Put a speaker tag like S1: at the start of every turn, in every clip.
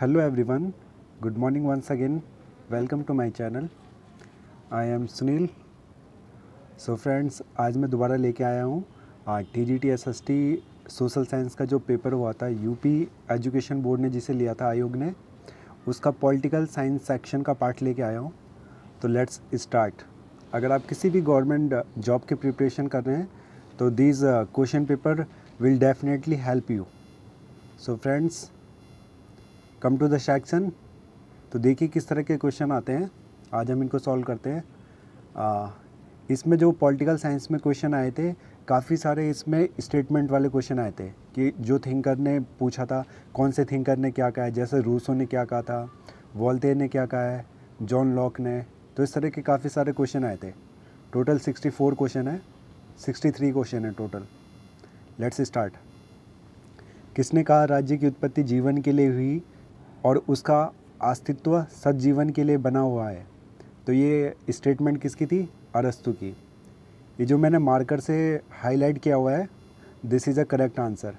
S1: Hello everyone, good morning once again. Welcome to my channel. I am Sunil. So friends, आज मैं दोबारा लेके आया हूँ TGT SST सोशल साइंस का जो पेपर हुआ था यूपी एजुकेशन बोर्ड ने जिसे लिया था आयोग ने, उसका पॉलिटिकल साइंस सेक्शन का पार्ट लेके आया हूँ. तो लेट्स स्टार्ट. अगर आप किसी भी गवर्नमेंट जॉब की प्रिपरेशन कर रहे हैं तो these question paper will definitely help you. So friends, come to the section. तो देखिए किस तरह के क्वेश्चन आते हैं. आज हम इनको सॉल्व करते हैं. इसमें जो पॉलिटिकल साइंस में क्वेश्चन आए थे, काफ़ी सारे इसमें स्टेटमेंट वाले क्वेश्चन आए थे कि जो थिंकर ने पूछा था, कौन से थिंकर ने क्या कहा है. जैसे रूसो ने क्या कहा था, वॉल्टेयर ने क्या कहा है, जॉन लॉक ने. तो इस तरह के काफ़ी सारे क्वेश्चन आए थे. टोटल 64 क्वेश्चन है, 63 क्वेश्चन है टोटल. Let's start. किसने कहा राज्य की उत्पत्ति जीवन के लिए हुई और उसका अस्तित्व सज्जीवन के लिए बना हुआ है. तो ये स्टेटमेंट किसकी थी? अरस्तु की. ये जो मैंने मार्कर से हाईलाइट किया हुआ है, this is a correct answer.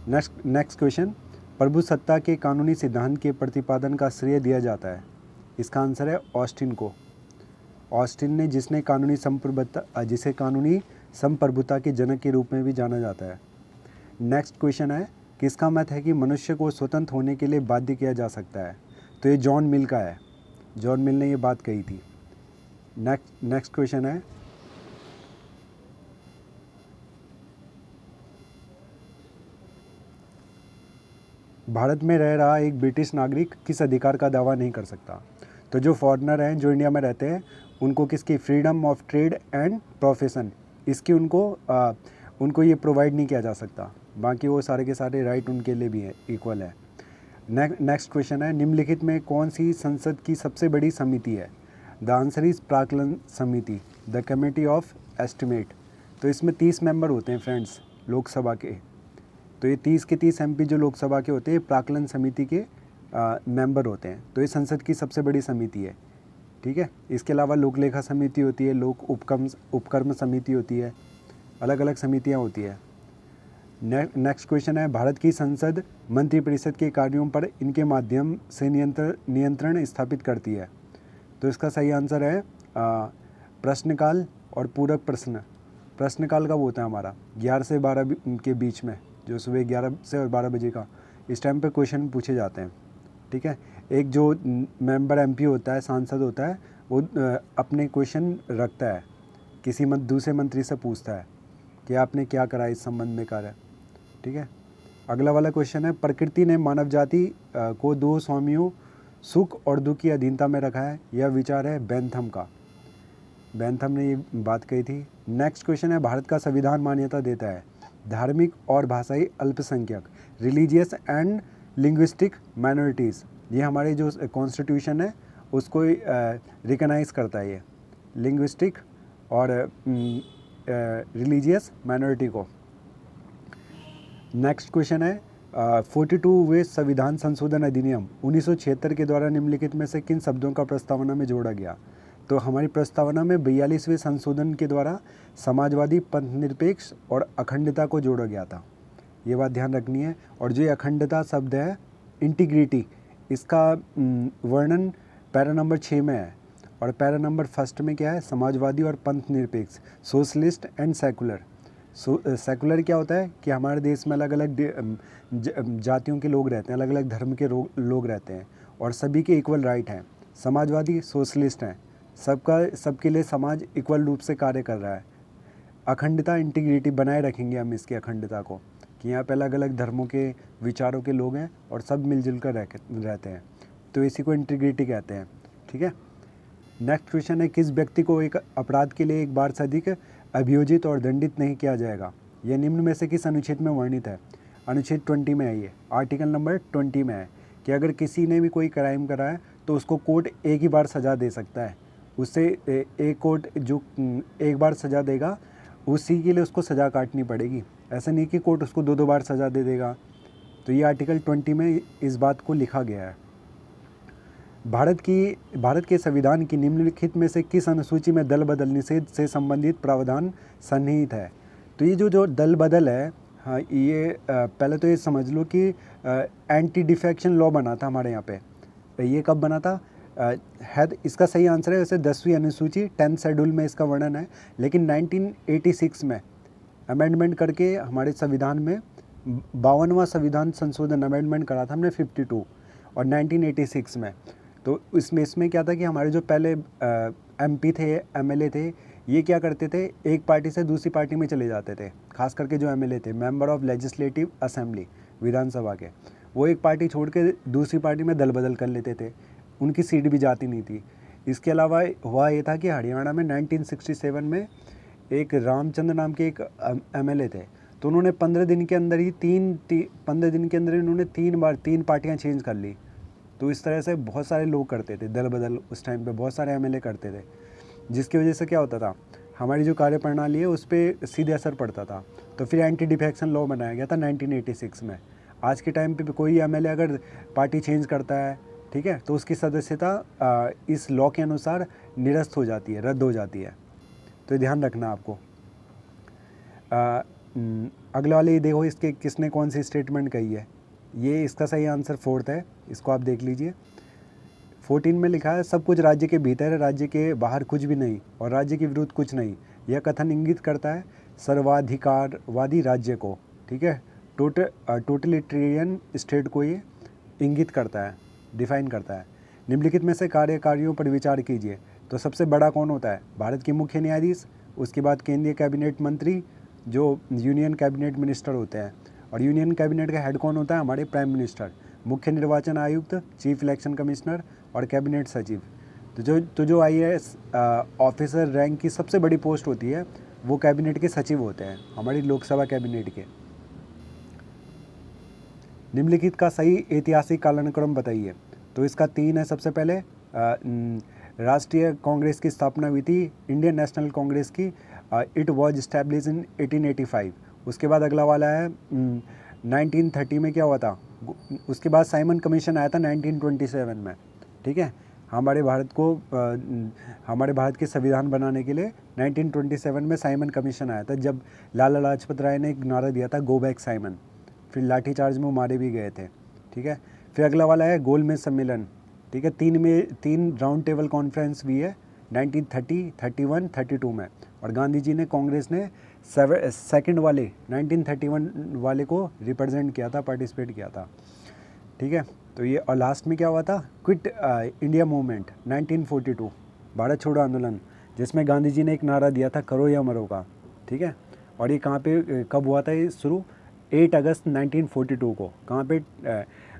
S1: Next question. प्रभु सत्ता के कानूनी सिद्धांत के प्रतिपादन का श्रेय दिया जाता है. इसका आंसर है ऑस्टिन को. ऑस्टिन ने जिसे कानूनी संप्रभुता के जनक के रूप में भी जाना जाता है. नेक्स्ट क्वेश्चन है, किसका मत है कि मनुष्य को स्वतंत्र होने के लिए बाध्य किया जा सकता है. तो ये जॉन मिल का है. जॉन मिल ने ये बात कही थी. नेक्स्ट क्वेश्चन है, भारत में रह रहा एक ब्रिटिश नागरिक किस अधिकार का दावा नहीं कर सकता. तो जो फॉरेनर हैं जो इंडिया में रहते हैं, उनको किसकी freedom of trade and profession, इसकी उनको ये प्रोवाइड नहीं किया जा सकता. बाकी वो सारे के सारे राइट उनके लिए भी है, इक्वल है. नेक्स्ट क्वेश्चन है, निम्नलिखित में कौन सी संसद की सबसे बड़ी समिति है. द आंसर इज प्राक्कलन समिति, द कमेटी ऑफ एस्टिमेट. तो इसमें 30 मेंबर होते हैं फ्रेंड्स लोकसभा के. तो ये 30 के 30 MP जो लोकसभा के होते हैं, प्राक्कलन समिति के मेंबर होते हैं. तो ये संसद की सबसे बड़ी समिति है. ठीक है. इसके अलावा लोक लेखा समिति होती है, लोक उपक्रम समिति होती है, अलग अलग समितियाँ होती है. नेक्स्ट क्वेश्चन है, भारत की संसद मंत्रिपरिषद के कार्यों पर इनके माध्यम से नियंत्रण स्थापित करती है. तो इसका सही आंसर है प्रश्नकाल और पूरक प्रश्न. प्रश्नकाल कब होता है हमारा? 11 से 12 के बीच में, जो सुबह 11 से और 12 बजे का, इस टाइम पे क्वेश्चन पूछे जाते हैं. ठीक है. एक जो मेंबर MP होता है, सांसद होता है, वो अपने क्वेश्चन रखता है, किसी दूसरे मंत्री से पूछता है कि आपने क्या करा इस संबंध में कार्य. ठीक है. अगला वाला क्वेश्चन है, प्रकृति ने मानव जाति को दो स्वामियों सुख और दुख की अधीनता में रखा है. यह विचार है बेंथम का. बेंथम ने ये बात कही थी. नेक्स्ट क्वेश्चन है, भारत का संविधान मान्यता देता है धार्मिक और भाषाई अल्पसंख्यक, रिलीजियस एंड लिंग्विस्टिक माइनॉरिटीज़. ये हमारे जो कॉन्स्टिट्यूशन है उसको रिकग्नाइज करता है, ये लिंग्विस्टिक और रिलीजियस माइनॉरिटी को. नेक्स्ट क्वेश्चन है, 42वें संविधान संशोधन अधिनियम 1976 के द्वारा निम्नलिखित में से किन शब्दों का प्रस्तावना में जोड़ा गया. तो हमारी प्रस्तावना में 42वें संशोधन के द्वारा समाजवादी, पंथनिरपेक्ष और अखंडता को जोड़ा गया था. ये बात ध्यान रखनी है. और जो अखंडता शब्द है, इंटीग्रिटी, इसका वर्णन पैरा नंबर 6 में है. और पैरा नंबर 1 में क्या है? समाजवादी और पंथनिरपेक्ष, सोशलिस्ट एंड सेकुलर. सेकुलर क्या होता है कि हमारे देश में अलग अलग जातियों के लोग रहते हैं, अलग अलग धर्म के लोग रहते हैं और सभी के इक्वल राइट हैं. समाजवादी सोशलिस्ट हैं, सबके लिए समाज इक्वल रूप से कार्य कर रहा है. अखंडता, इंटीग्रिटी बनाए रखेंगे हम इसकी अखंडता को, कि यहाँ पे अलग अलग धर्मों के विचारों के लोग हैं और सब मिलजुल कर रहते हैं. तो इसी को इंटीग्रिटी कहते हैं. ठीक है. नेक्स्ट क्वेश्चन है, किस व्यक्ति को एक अपराध के लिए एक बार से अधिक अभियोजित और दंडित नहीं किया जाएगा. यह निम्न में से किस अनुच्छेद में वर्णित है. अनुच्छेद 20 में है. ये आर्टिकल नंबर 20 में है कि अगर किसी ने भी कोई क्राइम करा है तो उसको कोर्ट एक ही बार सज़ा दे सकता है. उससे एक कोर्ट जो एक बार सज़ा देगा, उसी के लिए उसको सज़ा काटनी पड़ेगी. ऐसा नहीं कि कोर्ट उसको 2 बार सज़ा दे देगा. तो ये आर्टिकल 20 में इस बात को लिखा गया है. भारत के संविधान की निम्नलिखित में से किस अनुसूची में दल बदल निषेध से संबंधित प्रावधान सन्निहित है. तो ये जो दल बदल है, हाँ, ये पहले तो ये समझ लो कि एंटी डिफेक्शन लॉ बना था हमारे यहाँ पे। ये कब बना था? है इसका सही आंसर है वैसे 10वीं अनुसूची 10th शेड्यूल में इसका वर्णन है, लेकिन 1986 में अमेंडमेंट करके हमारे संविधान में 52वां संविधान संशोधन अमेंडमेंट करा था हमने 52 और 1986 में। तो इसमें क्या था कि हमारे जो पहले एमपी थे, एमएलए थे, ये क्या करते थे, एक पार्टी से दूसरी पार्टी में चले जाते थे। खास करके जो एमएलए थे, मेंबर ऑफ लेजिस्लेटिव असेंबली, विधानसभा के, वो एक पार्टी छोड़ के दूसरी पार्टी में दल बदल कर लेते थे, उनकी सीट भी जाती नहीं थी। इसके अलावा हुआ ये था कि हरियाणा में 1967 में एक रामचंद्र नाम के एक एमएलए थे, तो उन्होंने 15 दिन के अंदर ही 15 दिन के अंदर ही उन्होंने 3 पार्टियाँ चेंज कर ली। तो इस तरह से बहुत सारे लोग करते थे दल बदल, उस टाइम पे बहुत सारे एमएलए करते थे, जिसकी वजह से क्या होता था, हमारी जो कार्यप्रणाली है उस पर सीधे असर पड़ता था। तो फिर एंटी डिफेक्शन लॉ बनाया गया था 1986 में। आज के टाइम पे कोई एमएलए अगर पार्टी चेंज करता है, ठीक है, तो उसकी सदस्यता इस लॉ के अनुसार निरस्त हो जाती है, रद्द हो जाती है। तो ध्यान रखना आपको। अगले वाले देखो, इसके किसने कौन सी स्टेटमेंट कही है। ये इसका सही आंसर 4th है, इसको आप देख लीजिए। 14 में लिखा है, सब कुछ राज्य के भीतर है, राज्य के बाहर कुछ भी नहीं, और राज्य के विरुद्ध कुछ नहीं। यह कथन इंगित करता है सर्वाधिकारवादी राज्य को, ठीक है, टोटलिटेरियन स्टेट को ये इंगित करता है, डिफाइन करता है। निम्नलिखित में से कार्यों पर विचार कीजिए। तो सबसे बड़ा कौन होता है? भारत के मुख्य न्यायाधीश, उसके बाद केंद्रीय कैबिनेट मंत्री, जो यूनियन कैबिनेट मिनिस्टर होते हैं, और यूनियन कैबिनेट का हेड कौन होता है? हमारे प्राइम मिनिस्टर, मुख्य निर्वाचन आयुक्त, चीफ इलेक्शन कमिश्नर और कैबिनेट सचिव। तो जो IAS ऑफिसर रैंक की सबसे बड़ी पोस्ट होती है, वो कैबिनेट के सचिव होते हैं, हमारी लोकसभा कैबिनेट के। निम्नलिखित का सही ऐतिहासिक कालानुक्रम बताइए। तो इसका 3 है। सबसे पहले राष्ट्रीय कांग्रेस की स्थापना हुई थी, इंडियन नेशनल कांग्रेस की, इट वॉज इस्टेब्लिश इन 1885। उसके बाद अगला वाला है 1930 में क्या हुआ था, उसके बाद साइमन कमीशन आया था 1927 में, ठीक है। हमारे भारत के संविधान बनाने के लिए 1927 में साइमन कमीशन आया था, जब लाला लाजपत राय ने एक नारा दिया था, गो बैक साइमन। फिर लाठीचार्ज में वो मारे भी गए थे, ठीक है। फिर अगला वाला है गोलमेज सम्मेलन, ठीक है। 3 राउंड टेबल कॉन्फ्रेंस भी है 1930, 31, 32 में, और गांधी जी ने, कांग्रेस ने सेकंड वाले 1931 वाले को रिप्रेजेंट किया था, पार्टिसिपेट किया था, ठीक है। तो ये, और लास्ट में क्या हुआ था, क्विट इंडिया मूवमेंट 1942, भारत छोड़ो आंदोलन, जिसमें गांधी जी ने एक नारा दिया था, करो या मरो का, ठीक है। और ये कहाँ पे, कब हुआ था ये शुरू? 8 अगस्त 1942 को। कहाँ पे?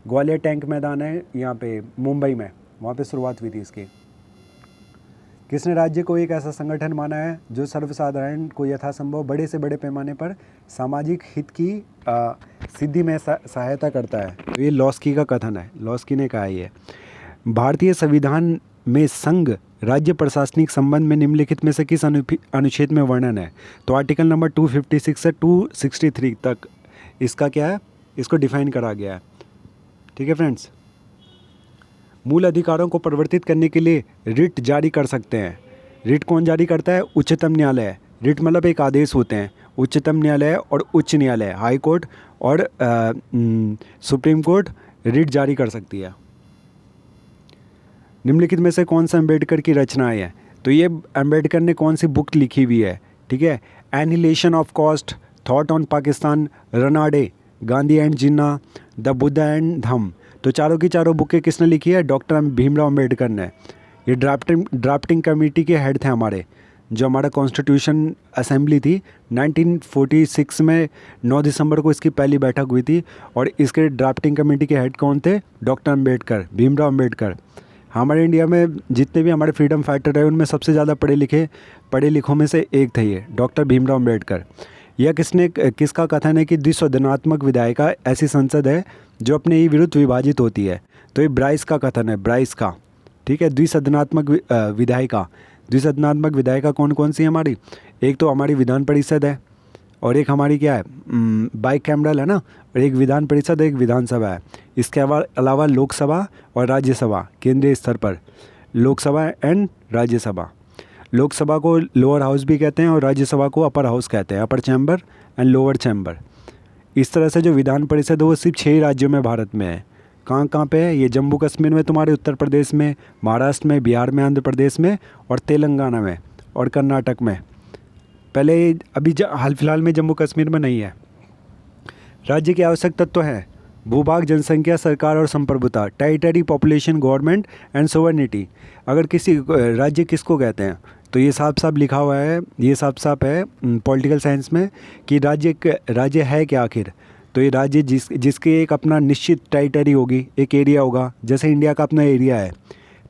S1: ग्वालियर टैंक मैदान है यहाँ पे मुंबई में, वहाँ पे शुरुआत हुई थी इसकी। किसने राज्य को एक ऐसा संगठन माना है जो सर्वसाधारण को यथासंभव बड़े से बड़े पैमाने पर सामाजिक हित की सिद्धि में सहायता करता है? तो ये लॉस्की का कथन है, लॉस्की ने कहा है ये। भारतीय संविधान में संघ राज्य प्रशासनिक संबंध में निम्नलिखित में से किस अनुच्छेद में वर्णन है? तो आर्टिकल नंबर 256 से 263 तक इसका क्या है, इसको डिफाइन करा गया है, ठीक है फ्रेंड्स। मूल अधिकारों को परिवर्तित करने के लिए रिट जारी कर सकते हैं। रिट कौन जारी करता है? उच्चतम न्यायालय। रिट मतलब एक आदेश होते हैं, उच्चतम न्यायालय और उच्च न्यायालय, हाई कोर्ट और सुप्रीम कोर्ट रिट जारी कर सकती है। निम्नलिखित में से कौन सा अम्बेडकर की रचनाएं है? तो ये अम्बेडकर ने कौन सी बुक लिखी हुई है, ठीक है। Annihilation of caste, thought on Pakistan, Ranade, Gandhi and Jinnah, the Buddha and Dhamma. तो चारों की चारों बुकें किसने लिखी है? डॉक्टर भीमराव अम्बेडकर ने। ये ड्राफ्टिंग कमेटी के हेड थे हमारे, जो हमारा कॉन्स्टिट्यूशन असेंबली थी 1946 में 9 दिसंबर को इसकी पहली बैठक हुई थी, और इसके ड्राफ्टिंग कमेटी के हेड कौन थे? डॉक्टर अम्बेडकर, भीमराव अम्बेडकर। हमारे इंडिया में जितने भी हमारे फ्रीडम फाइटर रहे, उनमें सबसे ज़्यादा पढ़े लिखों में से एक थे ये, डॉक्टर भीमराव अम्बेडकर। यह किसका कथन है कि द्विसदनात्मक विधायिका ऐसी संसद है जो अपने ही विरुद्ध विभाजित होती है? तो ये ब्राइस का कथन है, ब्राइस का, ठीक है। द्विसदनात्मक विधायिका कौन कौन सी है हमारी? एक तो हमारी विधान परिषद है, और एक हमारी क्या है, बाई कैमरल है ना, और एक विधान परिषद, एक विधानसभा है। इसके अलावा लोकसभा और राज्यसभा, केंद्रीय स्तर पर लोकसभा एंड राज्यसभा। लोकसभा को लोअर हाउस भी कहते हैं और राज्यसभा को अपर हाउस कहते हैं, अपर चैम्बर एंड लोअर चैम्बर। इस तरह से जो विधान परिषद है वो सिर्फ 6 राज्यों में भारत में है। कहाँ कहाँ पे है ये? जम्मू कश्मीर में, तुम्हारे उत्तर प्रदेश में, महाराष्ट्र में, बिहार में, आंध्र प्रदेश में और तेलंगाना में और कर्नाटक में। पहले अभी हाल फिलहाल में जम्मू कश्मीर में नहीं है। राज्य के आवश्यक तत्व हैं भूभाग, जनसंख्या, सरकार और संप्रभुता, territory, population, government and sovereignty. अगर किसी राज्य किसको कहते हैं तो ये साफ साफ लिखा हुआ है, ये साफ साफ है पॉलिटिकल साइंस में कि राज्य है क्या आखिर। तो ये राज्य जिसके एक अपना निश्चित टेरिटरी होगी, एक एरिया होगा। जैसे इंडिया का अपना एरिया है,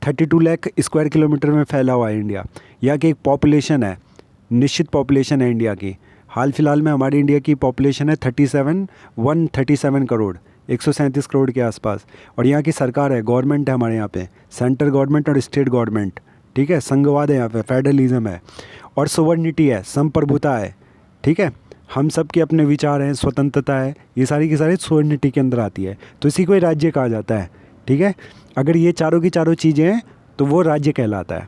S1: 32 लाख स्क्वायर किलोमीटर में फैला हुआ है इंडिया। यहाँ की एक पॉपुलेशन है, निश्चित पॉपुलेशन है इंडिया की। हाल फिलहाल में हमारी इंडिया की पॉपुलेशन है 137 करोड़, 137 करोड़ के आसपास। और यहाँ की सरकार है, गवर्नमेंट है हमारे यहाँ पे, सेंट्रल गवर्नमेंट और स्टेट गवर्नमेंट, ठीक है। संघवाद है यहाँ पे, फेडरलिज्म है और सोवर्निटी है, संप्रभुता है, ठीक है। हम सब के अपने विचार हैं, स्वतंत्रता है, ये सारी की सारी सोवर्निटी के अंदर आती है। तो इसी को ही राज्य कहा जाता है, ठीक है। अगर ये चारों की चारों चीज़ें हैं तो वो राज्य कहलाता है।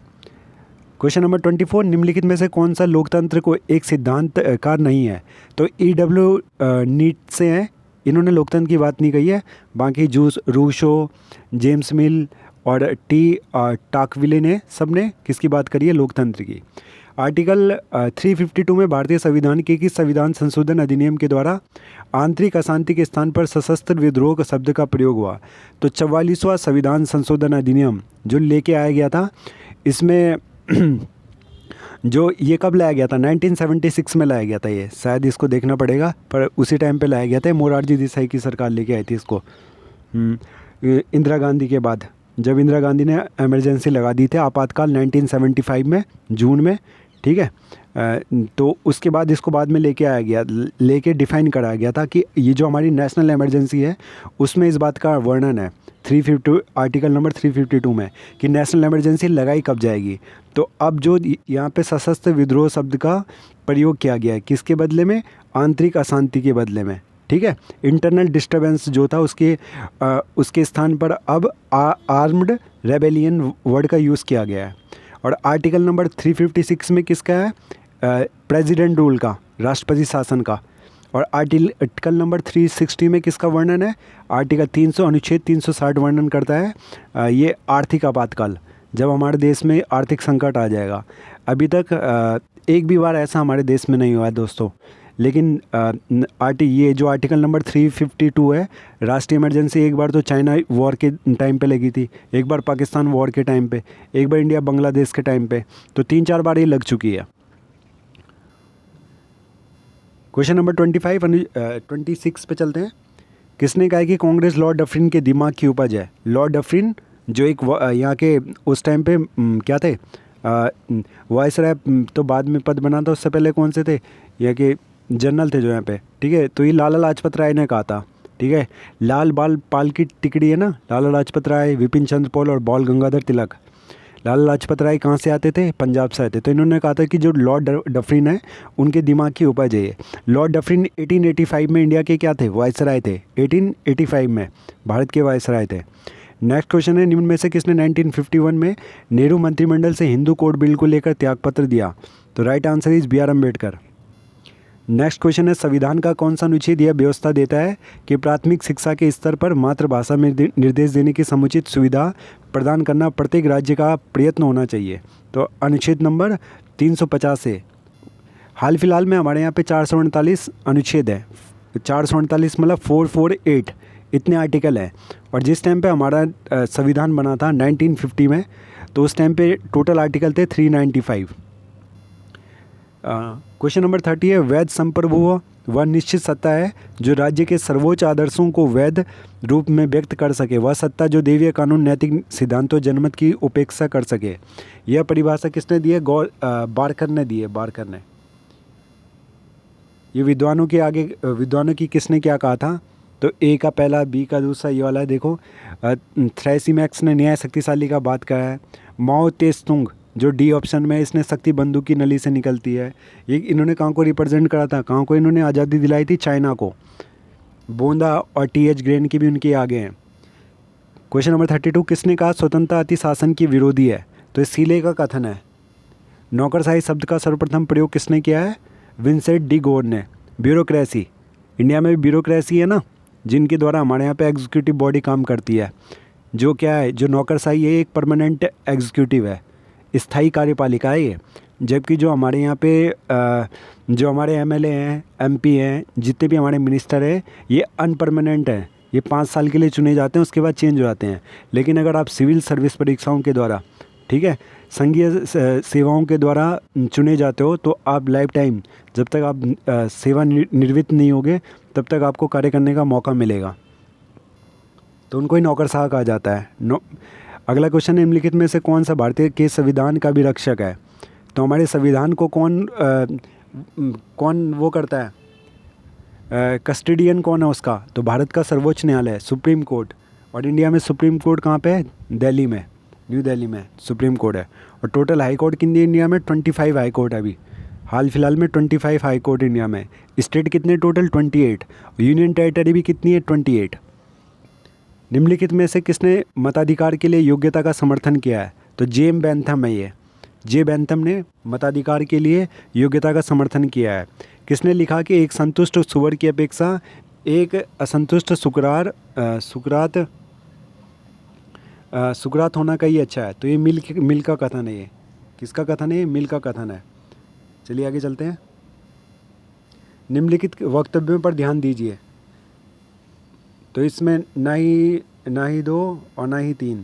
S1: क्वेश्चन नंबर 24, निम्नलिखित में से कौन सा लोकतंत्र को एक सिद्धांत कार नहीं है? तो EW नीट से हैं, इन्होंने लोकतंत्र की बात नहीं कही है। बाकी रूसो, जेम्स मिल और टाकविले ने सब ने किसकी बात करी है? लोकतंत्र की। आर्टिकल 352 में भारतीय संविधान के किस संविधान संशोधन अधिनियम के द्वारा आंतरिक अशांति के स्थान पर सशस्त्र विद्रोह का शब्द का प्रयोग हुआ? तो 44वां संविधान संशोधन अधिनियम जो लेके आया गया था, इसमें जो ये कब लाया गया था? 1976 में लाया गया था। ये शायद इसको देखना पड़ेगा, पर उसी टाइम पे लाया गया था। मोरारजी देसाई की सरकार लेके आई थी इसको, इंदिरा गांधी के बाद, जब इंदिरा गांधी ने इमरजेंसी लगा दी थी, आपातकाल 1975 में जून में, ठीक है। तो उसके बाद इसको बाद में लेके डिफ़ाइन कराया गया था कि ये जो हमारी नेशनल इमरजेंसी है उसमें इस बात का वर्णन है 352 आर्टिकल नंबर 352 में कि नेशनल इमरजेंसी लगाई कब जाएगी। तो अब जो यहाँ पे सशस्त्र विद्रोह शब्द का प्रयोग किया गया है, किसके बदले में? आंतरिक अशांति के बदले में, ठीक है। इंटरनल डिस्टर्बेंस जो था उसके स्थान पर अब आर्म्ड रेबेलियन वर्ड का यूज़ किया गया है। और आर्टिकल नंबर 356 में किसका है? प्रेसिडेंट रूल का, राष्ट्रपति शासन का। और आर्टिकल नंबर 360 में किसका वर्णन है? आर्टिकल 300 अनुच्छेद 360 वर्णन करता है ये आर्थिक आपातकाल, जब हमारे देश में आर्थिक संकट आ जाएगा। अभी तक एक भी बार ऐसा हमारे देश में नहीं हुआ है दोस्तों, लेकिन ये जो आर्टिकल नंबर 352 है, राष्ट्रीय इमरजेंसी एक बार तो चाइना वॉर के टाइम पे लगी थी, एक बार पाकिस्तान वॉर के टाइम पे, एक बार इंडिया बांग्लादेश के टाइम पे, तो 3-4 बार ये लग चुकी है। क्वेश्चन नंबर 26 पे चलते हैं। किसने कहा कि कांग्रेस लॉर्ड डफरिन के दिमाग की उपज है? लॉर्ड डफरिन जो एक यहाँ के उस टाइम पे क्या थे, वाइसराय तो बाद में पद बना था, उससे पहले कौन से थे? यहाँ के जनरल थे जो यहाँ पे, ठीक है। तो ये लाला लाजपत राय ने कहा था, ठीक है। लाल बाल पाल की टिकड़ी है ना, लाला लाजपत राय, विपिन चंद्र पॉल और बाल गंगाधर तिलक। लाला लाजपत राय कहाँ से आते थे? पंजाब से आते। तो इन्होंने कहा था कि जो लॉर्ड डफरिन है उनके दिमाग की उपज है ये। लॉर्ड डफरिन 1885 में इंडिया के क्या थे? वाइसराय थे। 1885 में भारत के वाइसराय थे। नेक्स्ट क्वेश्चन है, निम्न में से किसने 1951 में नेहरू मंत्रिमंडल से हिंदू कोड बिल को लेकर त्यागपत्र दिया? तो right answer is BR Ambedkar. Next question है, संविधान का कौन सा अनुच्छेद यह व्यवस्था देता है कि प्राथमिक शिक्षा के स्तर पर मातृभाषा में निर्देश देने की समुचित सुविधा प्रदान करना प्रत्येक राज्य का प्रयत्न होना चाहिए? तो अनुच्छेद नंबर 350 है। हाल फिलहाल में हमारे यहाँ पे 439 अनुच्छेद है। 439 मतलब 448 इतने आर्टिकल हैं। और जिस टाइम पे हमारा संविधान बना था 1950 में, तो उस टाइम पे टोटल आर्टिकल थे 395। क्वेश्चन नंबर 30 है, वैध संप्रभुत्व वह निश्चित सत्ता है जो राज्य के सर्वोच्च आदर्शों को वैध रूप में व्यक्त कर सके। वह सत्ता जो दैवीय कानून, नैतिक सिद्धांतों, जनमत की उपेक्षा कर सके। यह परिभाषा किसने दी है? बारकर ने दी है, बारकर ने। ये विद्वानों के आगे, विद्वानों की किसने क्या कहा था? तो ए का पहला, बी का दूसरा, ये वाला है। देखो, थ्रेसिमैक्स ने न्याय शक्तिशाली का बात करा है। माओ तेस्तुंग जो डी ऑप्शन में है, इसने शक्ति बंदूक की नली से निकलती है। ये इन्होंने कहाँ को रिप्रेजेंट करा था? कहाँ को इन्होंने आज़ादी दिलाई थी? चाइना को। बोंदा और TH ग्रेन की भी उनके आगे हैं। क्वेश्चन नंबर 32, किसने कहा स्वतंत्रता अति शासन की विरोधी है? तो सीले का कथन है। नौकरशाही शब्द का सर्वप्रथम प्रयोग किसने किया है? विंसेंट डी गोर ने। ब्यूरोक्रेसी, इंडिया में भी ब्यूरोक्रेसी है ना, जिनके द्वारा हमारे यहाँ पे एग्जीक्यूटिव बॉडी काम करती है, जो क्या है, जो नौकरशाही है, एक परमानेंट एग्जीक्यूटिव है, स्थायी कार्यपालिका है ये। जबकि जो हमारे यहाँ पे जो हमारे एमएलए हैं, एमपी हैं, जितने भी हमारे मिनिस्टर हैं, ये अनपरमानेंट हैं, ये 5 साल के लिए चुने जाते हैं, उसके बाद चेंज हो जाते हैं। लेकिन अगर आप सिविल सर्विस परीक्षाओं के द्वारा, ठीक है, संघीय सेवाओं के द्वारा चुने जाते हो, तो आप लाइफ टाइम, जब तक आप सेवानिवृत्त नहीं होगे, तब तक आपको कार्य करने का मौका मिलेगा। तो उनको ही नौकरशाह कहा जाता है। अगला क्वेश्चन, निम्नलिखित में से कौन सा भारतीय के संविधान का भी रक्षक है? तो हमारे संविधान को कौन वो करता है, कस्टडियन कौन है उसका? तो भारत का सर्वोच्च न्यायालय, सुप्रीम कोर्ट। और इंडिया में सुप्रीम कोर्ट कहाँ पे है? दिल्ली में, न्यू दिल्ली में सुप्रीम कोर्ट है। और टोटल हाई कोर्ट कितनी है इंडिया में? 25 हाई कोर्ट है अभी हाल फिलहाल में, 25 हाई कोर्ट इंडिया में। स्टेट कितने टोटल? 28। यूनियन टेरिटरी भी कितनी है? 28। निम्नलिखित में से किसने मताधिकार के लिए योग्यता का समर्थन किया है? तो जेम बेंथम है ये। जे बेंथम ने मताधिकार के लिए योग्यता का समर्थन किया है। किसने लिखा कि एक संतुष्ट सुअर की अपेक्षा एक असंतुष्ट सुकरात होना का ही अच्छा है? तो ये मिल का कथन है। ये किसका कथन है? मिल का कथन है। चलिए आगे चलते हैं। निम्नलिखित वक्तव्यों पर ध्यान दीजिए। तो इसमें ना ही 2 और ना ही 3।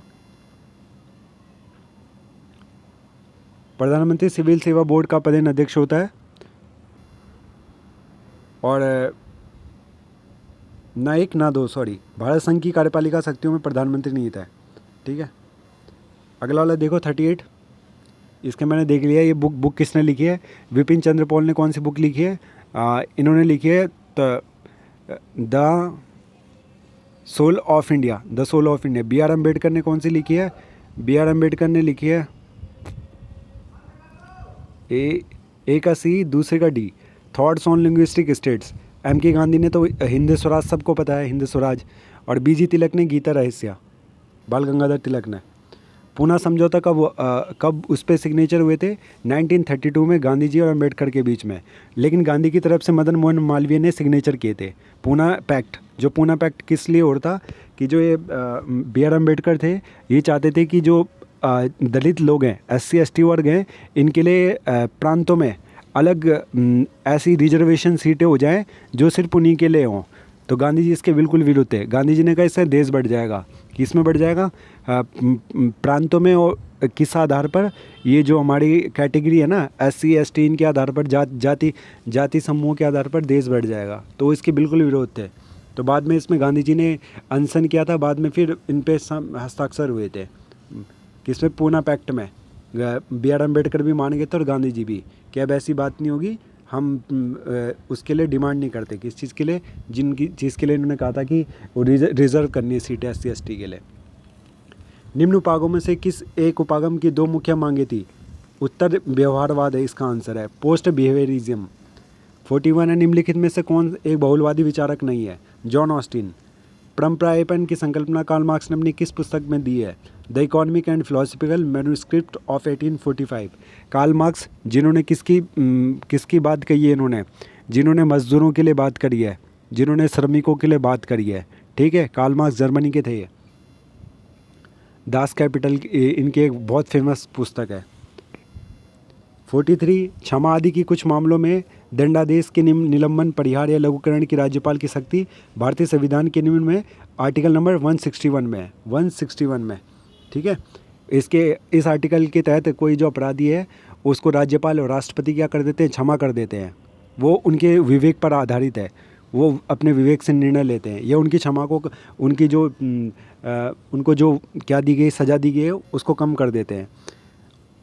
S1: प्रधानमंत्री सिविल सेवा बोर्ड का पदेन अध्यक्ष होता है, और ना 1 ना 2 भारत संघ की कार्यपालिका शक्तियों में प्रधानमंत्री निहित है। ठीक है, अगला वाला देखो 38। इसके मैंने देख लिया, ये बुक किसने लिखी है? विपिन चंद्र पॉल ने कौन सी बुक लिखी है? इन्होंने लिखी है the soul of India, the soul of India. B R Ambedkar ने कौन सी लिखी है? बी आर अम्बेडकर ने लिखी है ए का सी, दूसरे का D, thoughts on linguistic states. M K Gandhi ने तो हिंद स्वराज, सबको पता है, हिंद स्वराज। और बी जी तिलक ने गीता रहस्य, बाल गंगाधर तिलक ने। पूना समझौता कब उस पर सिग्नेचर हुए थे? 1932 में, गांधी जी और अम्बेडकर के बीच में। लेकिन गांधी की तरफ से मदन मोहन मालवीय ने सिग्नेचर किए थे पूना पैक्ट। जो पूना पैक्ट किस लिए हो था कि जो ये बी आर अम्बेडकर थे, ये चाहते थे कि जो दलित लोग हैं, SC ST वर्ग हैं, इनके लिए प्रांतों में अलग ऐसी रिजर्वेशन सीटें हो जाएं जो सिर्फ उन्हीं के लिए हों। तो गांधी जी इसके बिल्कुल विरुद्ध थे। गांधी जी ने कहा इससे देश बढ़ जाएगा। किस में बढ़ जाएगा? प्रांतों में। और किस आधार पर? ये जो हमारी कैटेगरी है ना, SC ST, इनके आधार पर, जाति समूह के आधार पर देश बढ़ जाएगा। तो इसके बिल्कुल विरोध थे। तो बाद में इसमें गांधी जी ने अनशन किया था, बाद में फिर इन पे हस्ताक्षर हुए थे। किसमें? पूना पैक्ट में। बी आर अम्बेडकर भी मान गए थे और गांधी जी भी, कि अब ऐसी बात नहीं होगी, हम उसके लिए डिमांड नहीं करते। किस चीज़ के लिए? जिनकी चीज़ के लिए इन्होंने कहा था कि वो रिजर्व करनी है सीटें SC ST के लिए। निम्न उपागमों में से किस एक उपागम की 2 मुख्य मांगे थी? उत्तर व्यवहारवाद है, इसका आंसर है पोस्ट बिहेवियरिज्म। 41 है, निम्नलिखित में से कौन एक बहुलवादी विचारक नहीं है? John Austin. परंपरायपन की संकल्पना कार्ल मार्क्स ने अपनी किस पुस्तक में दी है? The economic and philosophical manuscript of 1845। Karl Marx, जिन्होंने किसकी बात कही है? इन्होंने, जिन्होंने मजदूरों के लिए बात करी है, जिन्होंने श्रमिकों के लिए बात करी है। ठीक है, कार्ल मार्क्स जर्मनी के थे ये। दास कैपिटल इनकी एक बहुत फेमस पुस्तक है। 43, क्षमा आदि की कुछ मामलों में दंडादेश के निलंबन, परिहार या लघुकरण की राज्यपाल की शक्ति भारतीय संविधान के निम्न में आर्टिकल नंबर 161 में है। 161 में, ठीक है। इस आर्टिकल के तहत कोई जो अपराधी है उसको राज्यपाल और राष्ट्रपति क्या कर देते हैं? क्षमा कर देते हैं। वो उनके विवेक पर आधारित है, वो अपने विवेक से निर्णय लेते हैं। या उनकी क्षमा को, उनकी जो उनको जो क्या दी गई, सज़ा दी गई है, उसको कम कर देते हैं।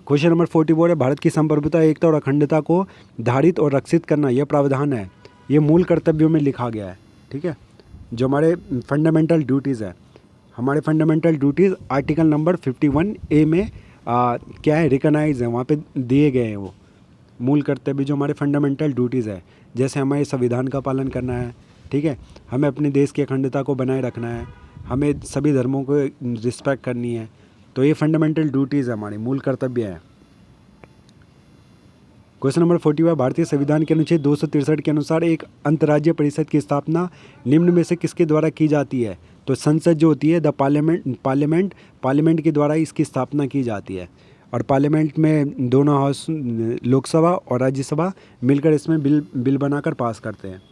S1: क्वेश्चन नंबर 44 है, भारत की संप्रभुता, एकता और अखंडता को धारित और रक्षित करना यह प्रावधान है, ये मूल कर्तव्यों में लिखा गया है। ठीक है, जो हमारे फंडामेंटल ड्यूटीज़ है, हमारे fundamental duties article number 51A में क्या है? रिकॉग्नाइज है, वहाँ पे दिए गए हैं वो मूल कर्तव्य जो हमारे फंडामेंटल ड्यूटीज़ है। जैसे हमें संविधान का पालन करना है, ठीक है, हमें अपने देश की अखंडता को बनाए रखना है, हमें सभी धर्मों को रिस्पेक्ट करनी है। तो ये फंडामेंटल ड्यूटीज़ है, हमारी मूल कर्तव्य है। क्वेश्चन नंबर 41, भारतीय संविधान के अनुच्छेद 263 के अनुसार एक अंतर्राज्यीय परिषद की स्थापना निम्न में से किसके द्वारा की जाती है? तो संसद जो होती है, द पार्लियामेंट के द्वारा इसकी स्थापना की जाती है। और पार्लियामेंट में दोनों हाउस, लोकसभा और राज्यसभा मिलकर इसमें बिल बनाकर पास करते हैं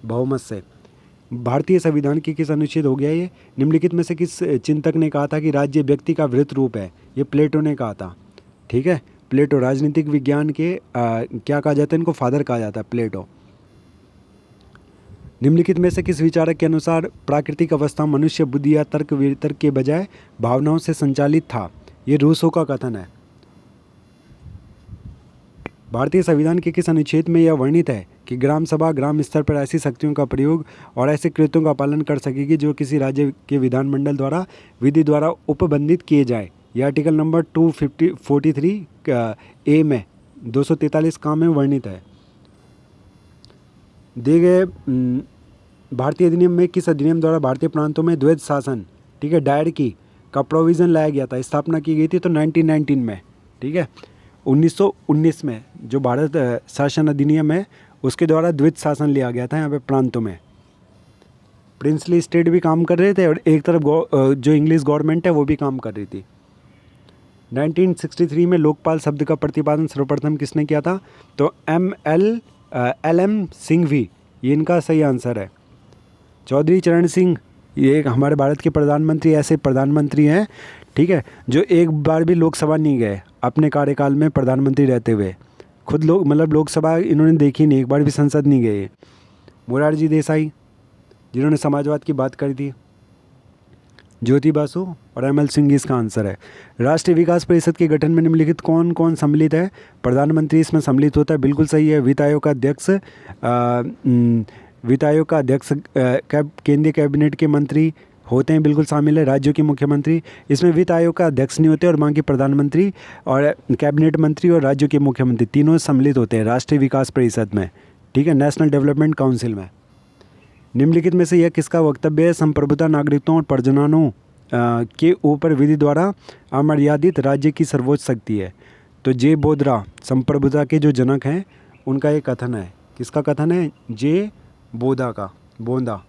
S1: बहुमत से। भारतीय संविधान के किस अनुच्छेद हो गया ये? निम्नलिखित में से किस चिंतक ने कहा था कि राज्य व्यक्ति का वृत्त रूप है? ये प्लेटो ने कहा था। ठीक है, प्लेटो राजनीतिक विज्ञान के क्या कहा जाता है इनको? फादर कहा जाता है, प्लेटो। निम्नलिखित में से किस विचारक के अनुसार प्राकृतिक अवस्था मनुष्य बुद्धि या तर्क वितर्क के बजाय भावनाओं से संचालित था? ये रूसो का कथन है। भारतीय संविधान के किस अनुच्छेद में यह वर्णित है कि ग्राम सभा ग्राम स्तर पर ऐसी शक्तियों का प्रयोग और ऐसे कृत्यों का पालन कर सकेगी जो किसी राज्य के विधानमंडल द्वारा विधि द्वारा उपबंधित किए जाए? यह आर्टिकल नंबर 243 ए में 243 का में वर्णित है। दिए गए भारतीय अधिनियम में किस अधिनियम द्वारा भारतीय प्रांतों में द्वैध शासन, ठीक है, डायरकी का प्रोविज़न लाया गया था? स्थापना की गई थी तो 1919 में। ठीक है, 1919 में जो भारत शासन अधिनियम है उसके द्वारा द्वैध शासन लिया गया था यहाँ पे प्रांतों में। प्रिंसली स्टेट भी काम कर रहे थे और एक तरफ जो इंग्लिश गवर्नमेंट है वो भी काम कर रही थी। 1963 में लोकपाल शब्द का प्रतिपादन सर्वप्रथम किसने किया था? तो LM सिंघवी, ये इनका सही आंसर है। चौधरी चरण सिंह, ये एक हमारे भारत के प्रधानमंत्री, ऐसे प्रधानमंत्री हैं, ठीक है, जो एक बार भी लोकसभा नहीं गए अपने कार्यकाल में प्रधानमंत्री रहते हुए। खुद लोकसभा इन्होंने देखी नहीं, एक बार भी संसद नहीं गए। मोरारजी देसाई, जिन्होंने समाजवाद की बात करी थी। ज्योति बासु और ML सिंह इसका आंसर है। राष्ट्रीय विकास परिषद के गठन में निम्नलिखित कौन कौन सम्मिलित है? प्रधानमंत्री इसमें सम्मिलित होता है, बिल्कुल सही है। वित्त आयोग का अध्यक्ष केंद्रीय कैबिनेट के मंत्री होते हैं, बिल्कुल शामिल है। राज्यों के मुख्यमंत्री, इसमें वित्त आयोग का अध्यक्ष नहीं होते और बाकी प्रधानमंत्री और कैबिनेट मंत्री और राज्यों के मुख्यमंत्री तीनों सम्मिलित होते हैं राष्ट्रीय विकास परिषद में। ठीक है, नेशनल डेवलपमेंट काउंसिल में। निम्नलिखित में से यह किसका वक्तव्य है? संप्रभुता नागरिकताओं और प्रजननों के ऊपर विधि द्वारा अमर्यादित राज्य की सर्वोच्च शक्ति है। तो जे बोदरा, संप्रभुता के जो जनक हैं, उनका एक कथन है। किसका कथन है? जे बोदा।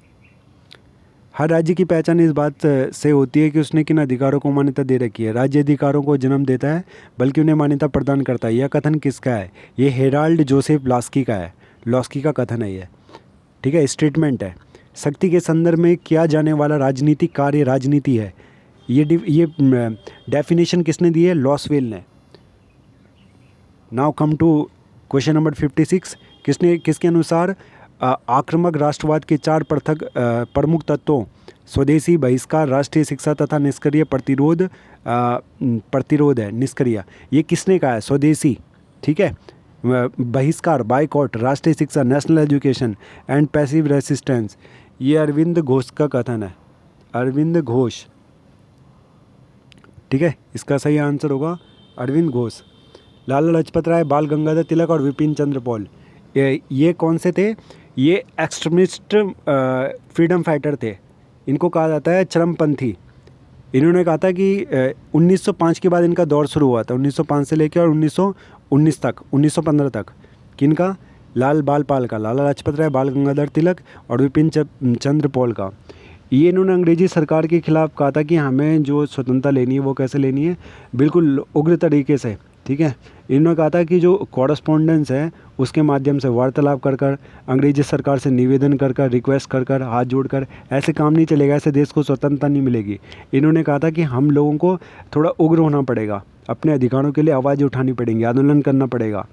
S1: हर राज्य की पहचान इस बात से होती है कि उसने किन अधिकारों को मान्यता दे रखी है। राज्य अधिकारों को जन्म देता है बल्कि उन्हें मान्यता प्रदान करता है। यह कथन किसका है? ये हेराल्ड जोसेफ लॉस्की का है। लॉस्की का कथन है ये। ठीक है, स्टेटमेंट है। शक्ति के संदर्भ में किया जाने वाला राजनीतिक कार्य राजनीति है। ये डेफिनेशन किसने दी है? लॉसवेल ने। Now come to question number 56। किसके अनुसार आक्रामक राष्ट्रवाद के 4 प्रमुख तत्वों स्वदेशी, बहिष्कार, राष्ट्रीय शिक्षा तथा निष्क्रिय प्रतिरोध है? निष्क्रिय, ये किसने कहा है? स्वदेशी, ठीक है, बहिष्कार, बाइकॉट, राष्ट्रीय शिक्षा, national education and passive resistance, ये अरविंद घोष का कथन है। अरविंद घोष, ठीक है, इसका सही आंसर होगा अरविंद घोष। लाला लाजपत राय, बाल गंगाधर तिलक और विपिन चंद्र पॉल, ये कौन से थे? ये एक्सट्रीमिस्ट फ्रीडम फाइटर थे। इनको कहा जाता है चरमपंथी। इन्होंने कहा था कि 1905 के बाद इनका दौर शुरू हुआ था, 1905 से लेकर और 1919 तक, 1915 तक। किनका? लाला लाजपत राय, बाल गंगाधर तिलक और विपिन चंद्र पॉल का। ये इन्होंने अंग्रेजी सरकार के खिलाफ कहा था कि हमें जो स्वतंत्रता लेनी है वो कैसे लेनी है? बिल्कुल उग्र तरीके से। ठीक है, इन्होंने कहा था कि जो कॉरस्पॉन्डेंस है उसके माध्यम से वार्तालाप कर अंग्रेजी सरकार से निवेदन कर रिक्वेस्ट कर हाथ जोड़कर ऐसे काम नहीं चलेगा, ऐसे देश को स्वतंत्रता नहीं मिलेगी। इन्होंने कहा था कि हम लोगों को थोड़ा उग्र होना पड़ेगा, अपने अधिकारों के लिए आवाज़ उठानी पड़ेंगी, आंदोलन करना पड़ेगा,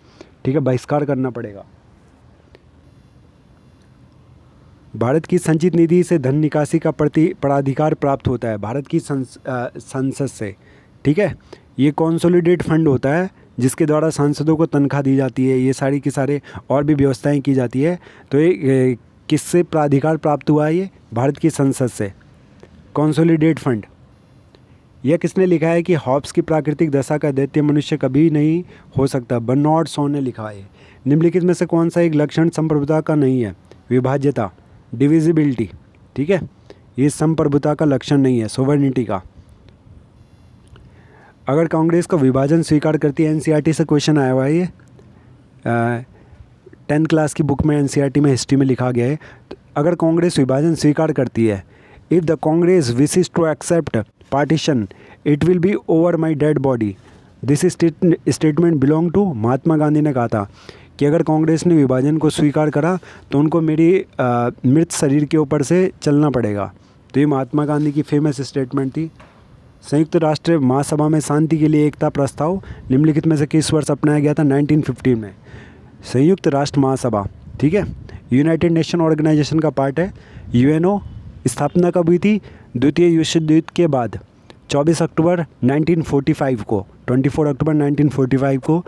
S1: ठीक है, बहिष्कार करना पड़ेगा। भारत की संचित निधि से धन निकासी का प्राधिकार प्राप्त होता है भारत की संसद से। ठीक है, ये कॉन्सोलिडेट फंड होता है जिसके द्वारा सांसदों को तनख्वाह दी जाती है, ये सारी की सारे और भी व्यवस्थाएं की जाती है। तो ये किससे प्राधिकार प्राप्त हुआ है? ये भारत की संसद से, कॉन्सोलिडेट फंड। यह किसने लिखा है कि हॉब्स की प्राकृतिक दशा का दैत्य मनुष्य कभी नहीं हो सकता? बर्नार्ड शॉ ने लिखा है। निम्नलिखित में से कौन सा एक लक्षण संप्रभुता का नहीं है? विभाज्यता, डिविजिबिलिटी, ठीक है, ये संप्रभुता का लक्षण नहीं है, सोवर्निटी का। अगर कांग्रेस का विभाजन स्वीकार करती है, NCERT से क्वेश्चन आया हुआ है ये, 10th क्लास की बुक में NCERT में हिस्ट्री में लिखा गया है। तो अगर कांग्रेस विभाजन स्वीकार करती है, if the Congress wishes to accept partition it will be over my dead body. This statement belong to Mahatma Gandhi ने कहा था कि अगर कांग्रेस ने विभाजन को स्वीकार करा तो उनको मेरी मृत शरीर के ऊपर से चलना पड़ेगा। तो ये महात्मा गांधी की फेमस स्टेटमेंट थी। संयुक्त राष्ट्र महासभा में शांति के लिए एकता प्रस्ताव निम्नलिखित में से किस वर्ष अपनाया गया था? 1915 में। संयुक्त राष्ट्र महासभा, ठीक है, यूनाइटेड नेशन ऑर्गेनाइजेशन का पार्ट है। UNO स्थापना कब हुई थी? द्वितीय विश्व युद्ध के बाद 24 अक्टूबर 1945 को, 24 अक्टूबर 1945 को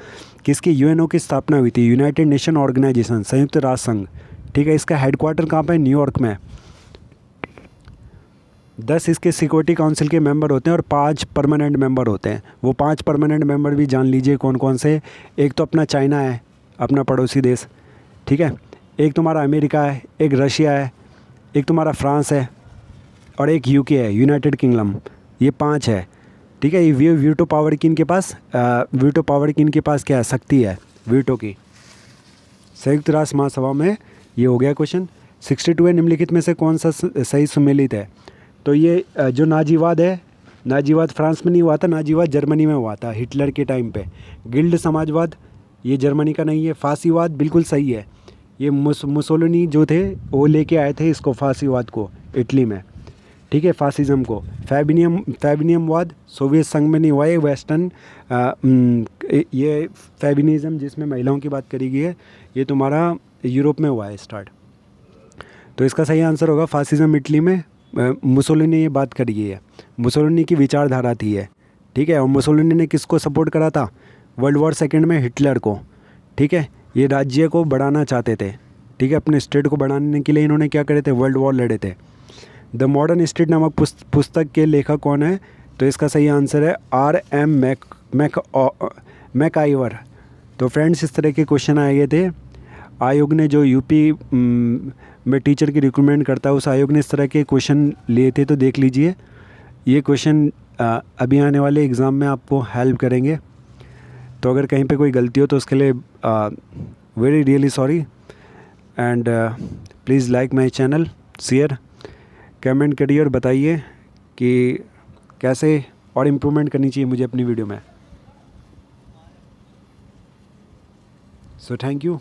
S1: किसकी? UNO की स्थापना हुई थी, यूनाइटेड नेशन ऑर्गेनाइजेशन, संयुक्त राष्ट्र संघ, ठीक है। इसका हेडक्वार्टर कहाँ पे? न्यूयॉर्क में। 10 इसके सिक्योरिटी काउंसिल के मेंबर होते हैं और 5 परमानेंट मेंबर होते हैं। वो 5 परमानेंट मेंबर भी जान लीजिए कौन कौन से। एक तो अपना चाइना है, अपना पड़ोसी देश, ठीक है। एक तुम्हारा अमेरिका है, एक रशिया है, एक तुम्हारा फ्रांस है और एक UK है, यूनाइटेड किंगडम। ये 5 है, ठीक है। ये वीटो पावर की इनके पास क्या है? शक्ति है वीटो की। संयुक्त राष्ट्र महासभा में ये हो गया क्वेश्चन। 62 है, निम्नलिखित में से कौन सा सही सुमेलित है? तो ये जो नाजीवाद है, नाजीवाद फ्रांस में नहीं हुआ था, नाजीवाद जर्मनी में हुआ था हिटलर के टाइम पे। गिल्ड समाजवाद ये जर्मनी का नहीं है। फांसीवाद बिल्कुल सही है, ये मुसोलिनी जो थे वो लेके आए थे इसको, फांसीवाद को, इटली में, ठीक है, फासिज्म को। फेबिनियमवाद सोवियत संघ में नहीं हुआ, ये वेस्टर्न ये फेबिनिज्म जिसमें महिलाओं की बात करी गई है, ये तुम्हारा यूरोप में हुआ है स्टार्ट। तो इसका सही आंसर होगा फासिज्म इटली में। मुसोलिनी ने ये बात करी है, मुसोलिनी की विचारधारा थी है, ठीक है। और मुसोलिनी ने किसको सपोर्ट करा था? वर्ल्ड वॉर सेकेंड में हिटलर को, ठीक है। ये राज्य को बढ़ाना चाहते थे, ठीक है, अपने स्टेट को बढ़ाने के लिए इन्होंने क्या करे थे? वर्ल्ड वॉर लड़े थे। द मॉडर्न स्टेट नामक पुस्तक के लेखक कौन है? तो इसका सही आंसर है R.M. मैकआइवर। तो फ्रेंड्स इस तरह के क्वेश्चन आए गए थे। आयोग ने जो यूपी में टीचर की रिक्रूटमेंट करता है उस आयोग ने इस तरह के क्वेश्चन लिए थे। तो देख लीजिए ये क्वेश्चन अभी आने वाले एग्ज़ाम में आपको हेल्प करेंगे। तो अगर कहीं पे कोई गलती हो तो उसके लिए very really sorry and please like my channel, share, comment करिए और बताइए कि कैसे और इम्प्रूवमेंट करनी चाहिए मुझे अपनी वीडियो में। So thank you.